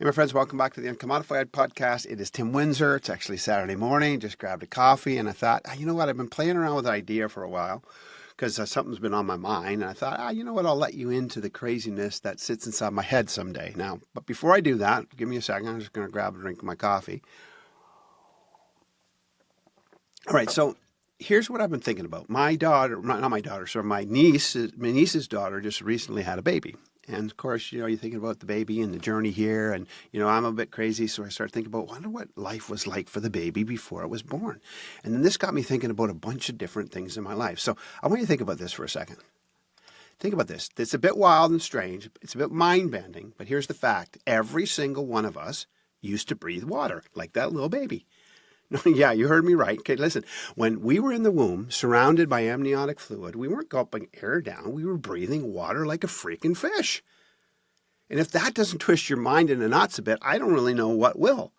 Hey, my friends, welcome back to the UNCOMMODiFiED Podcast. It is Tim Windsor. It's actually Saturday morning. Just grabbed a coffee and I thought, you know what? I've been playing around with an idea for a while because something's been on my mind. And I thought, you know what? I'll let you into the craziness that sits inside my head someday. Now, but before I do that, give me a second. I'm just going to grab a drink of my coffee. All right, so here's what I've been thinking about. My daughter, not my daughter, sorry, my niece's daughter just recently had a baby. And of course, you're thinking about the baby and the journey here. And, I'm a bit crazy. So I started thinking about, wonder what life was like for the baby before it was born. And then this got me thinking about a bunch of different things in my life. So I want you to think about this for a second. Think about this. It's a bit wild and strange. It's a bit mind-bending. But here's the fact. Every single one of us used to breathe water like that little baby. Yeah, you heard me right. Okay, listen. When we were in the womb, surrounded by amniotic fluid, we weren't gulping air down. We were breathing water like a freaking fish. And if that doesn't twist your mind into knots a bit, I don't really know what will.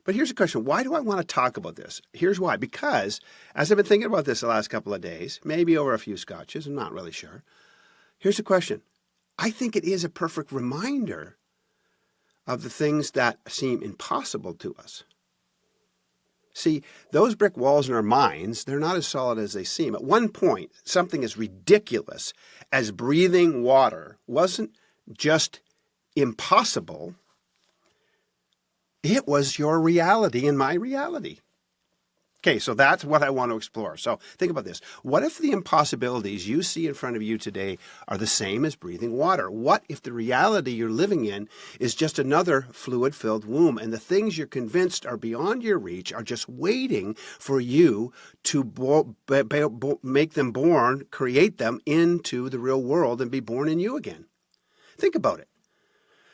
But here's the question. Why do I want to talk about this? Here's why. Because as I've been thinking about this the last couple of days, maybe over a few scotches, I'm not really sure. Here's the question. I think it is a perfect reminder of the things that seem impossible to us. See, those brick walls in our minds, they're not as solid as they seem. At one point, something as ridiculous as breathing water wasn't just impossible. It was your reality and my reality. Okay, so that's what I want to explore. So think about this. What if the impossibilities you see in front of you today are the same as breathing water? What if the reality you're living in is just another fluid-filled womb and the things you're convinced are beyond your reach are just waiting for you to make them born, create them into the real world and be born in you again? Think about it.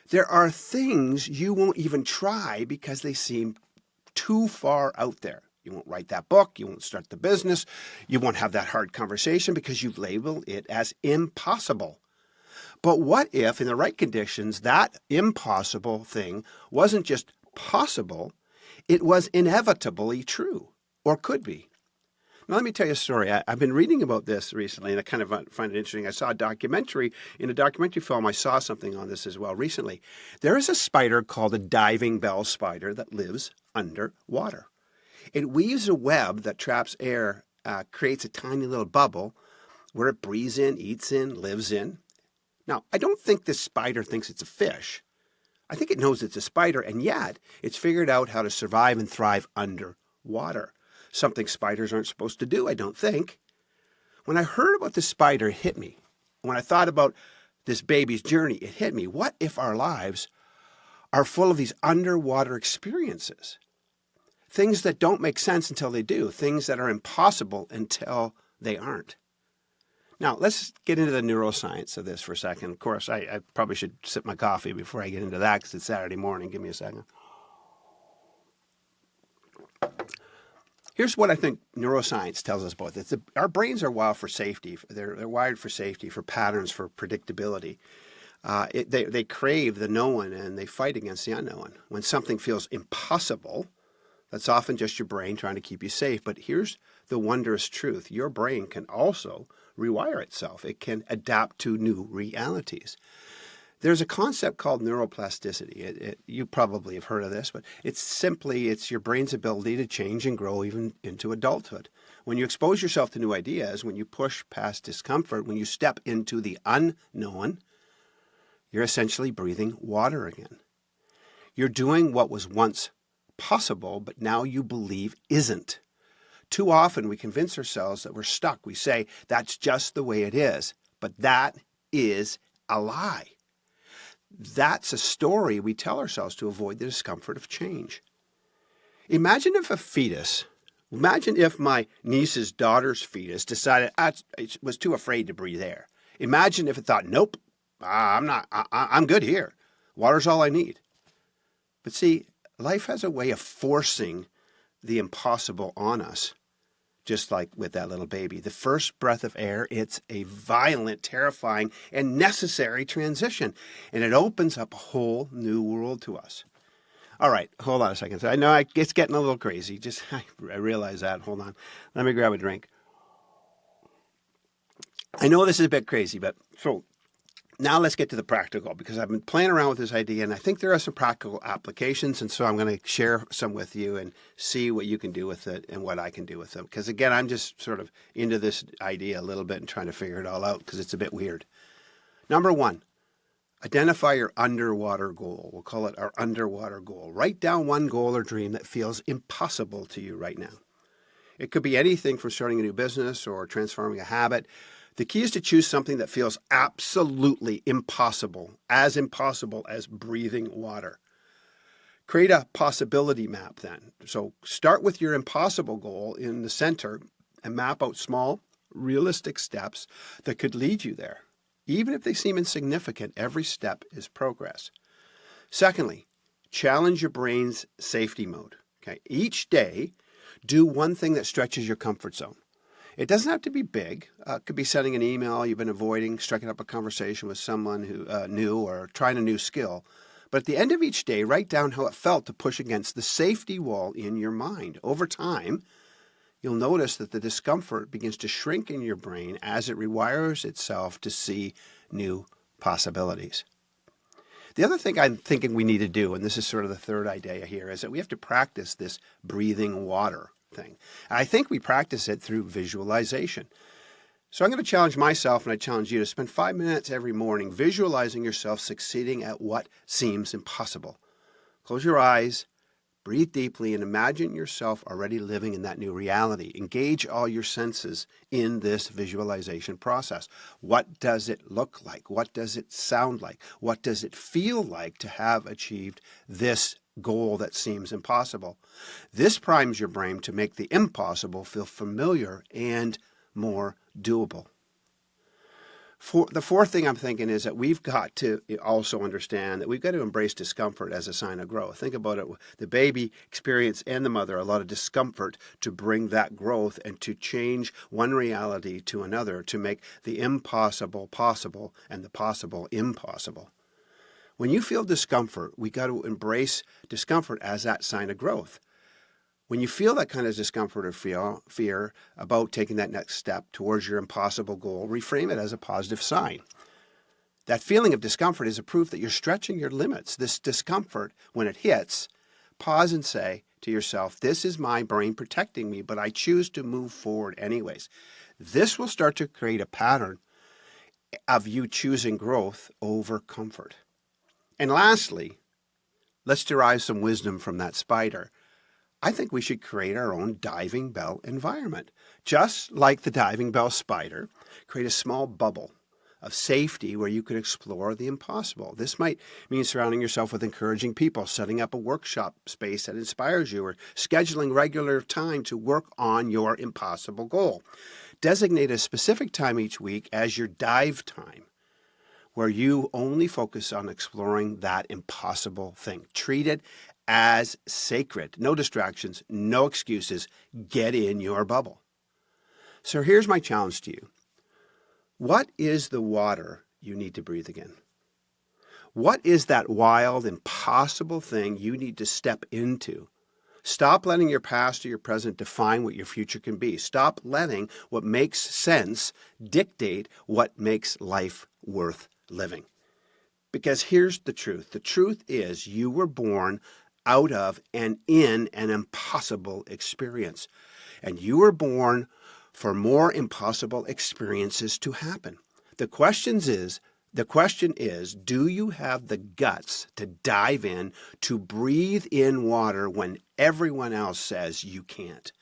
There are things you won't even try because they seem too far out there. You won't write that book. You won't start the business. You won't have that hard conversation because you've labeled it as impossible. But what if, in the right conditions, that impossible thing wasn't just possible, it was inevitably true, or could be? Now, let me tell you a story. I've been reading about this recently, and I kind of find it interesting. In a documentary film, I saw something on this as well recently. There is a spider called a diving bell spider that lives underwater. It weaves a web that traps air, creates a tiny little bubble where it breathes in, eats in, lives in. Now, I don't think this spider thinks it's a fish. I think it knows it's a spider, and yet it's figured out how to survive and thrive underwater. Something spiders aren't supposed to do, I don't think. When I heard about the spider, it hit me. When I thought about this baby's journey, it hit me. What if our lives are full of these underwater experiences? Things that don't make sense until they do. Things that are impossible until they aren't. Now, let's get into the neuroscience of this for a second. Of course, I probably should sip my coffee before I get into that because it's Saturday morning. Give me a second. Here's what I think neuroscience tells us about this. Our brains are wired for safety. They're wired for safety, for patterns, for predictability. They crave the known and they fight against the unknown. When something feels impossible, that's often just your brain trying to keep you safe. But here's the wondrous truth. Your brain can also rewire itself. It can adapt to new realities. There's a concept called neuroplasticity. You probably have heard of this, but it's your brain's ability to change and grow even into adulthood. When you expose yourself to new ideas, when you push past discomfort, when you step into the unknown, you're essentially breathing water again. You're doing what was once possible, but now you believe isn't. Too often we convince ourselves that we're stuck. We say, that's just the way it is. But that is a lie. That's a story we tell ourselves to avoid the discomfort of change. Imagine if my niece's daughter's fetus decided it was too afraid to breathe air. Imagine if it thought, nope, I'm good here. Water's all I need. But see, life has a way of forcing the impossible on us, just like with that little baby. The first breath of air, it's a violent, terrifying, and necessary transition, and it opens up a whole new world to us. All right, hold on a second. I know it's getting a little crazy. I realize that. Hold on. Let me grab a drink. I know this is a bit crazy, but so Now let's get to the practical, because I've been playing around with this idea and I think there are some practical applications, and so I'm going to share some with you and see what you can do with it and what I can do with them. Because again, I'm just sort of into this idea a little bit and trying to figure it all out because it's a bit weird. Number one, identify your underwater goal. We'll call it our underwater goal. Write down one goal or dream that feels impossible to you right now. It could be anything from starting a new business or transforming a habit. The key is to choose something that feels absolutely impossible as breathing water. Create a possibility map then. So start with your impossible goal in the center and map out small, realistic steps that could lead you there. Even if they seem insignificant, every step is progress. Secondly, challenge your brain's safety mode. Okay? Each day, do one thing that stretches your comfort zone. It doesn't have to be big. It could be sending an email you've been avoiding, striking up a conversation with someone who new, or trying a new skill. But at the end of each day, write down how it felt to push against the safety wall in your mind. Over time, you'll notice that the discomfort begins to shrink in your brain as it rewires itself to see new possibilities. The other thing I'm thinking we need to do, and this is sort of the third idea here, is that we have to practice this breathing water thing. I think we practice it through visualization. So I'm going to challenge myself, and I challenge you to spend 5 minutes every morning visualizing yourself succeeding at what seems impossible. Close your eyes, breathe deeply, and imagine yourself already living in that new reality. Engage all your senses in this visualization process. What does it look like? What does it sound like? What does it feel like to have achieved this goal that seems impossible? This primes your brain to make the impossible feel familiar and more doable. The fourth thing I'm thinking is that we've got to also understand that we've got to embrace discomfort as a sign of growth. Think about it. The baby experience and the mother a lot of discomfort to bring that growth and to change one reality to another, to make the impossible possible and the possible impossible. When you feel discomfort, we got to embrace discomfort as that sign of growth. When you feel that kind of discomfort or fear about taking that next step towards your impossible goal, reframe it as a positive sign. That feeling of discomfort is a proof that you're stretching your limits. This discomfort, when it hits, pause and say to yourself, this is my brain protecting me, but I choose to move forward anyways. This will start to create a pattern of you choosing growth over comfort. And lastly, let's derive some wisdom from that spider. I think we should create our own diving bell environment. Just like the diving bell spider, create a small bubble of safety where you could explore the impossible. This might mean surrounding yourself with encouraging people, setting up a workshop space that inspires you, or scheduling regular time to work on your impossible goal. Designate a specific time each week as your dive time, where you only focus on exploring that impossible thing. Treat it as sacred. No distractions, no excuses. Get in your bubble. So here's my challenge to you. What is the water you need to breathe again? What is that wild, impossible thing you need to step into? Stop letting your past or your present define what your future can be. Stop letting what makes sense dictate what makes life worth living. Because here's the truth. The truth is you were born out of and in an impossible experience. And you were born for more impossible experiences to happen. The question is, do you have the guts to dive in, to breathe in water when everyone else says you can't?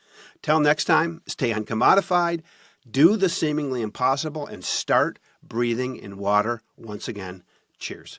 Till next time, stay uncommodified, do the seemingly impossible, and start breathing in water once again. Cheers.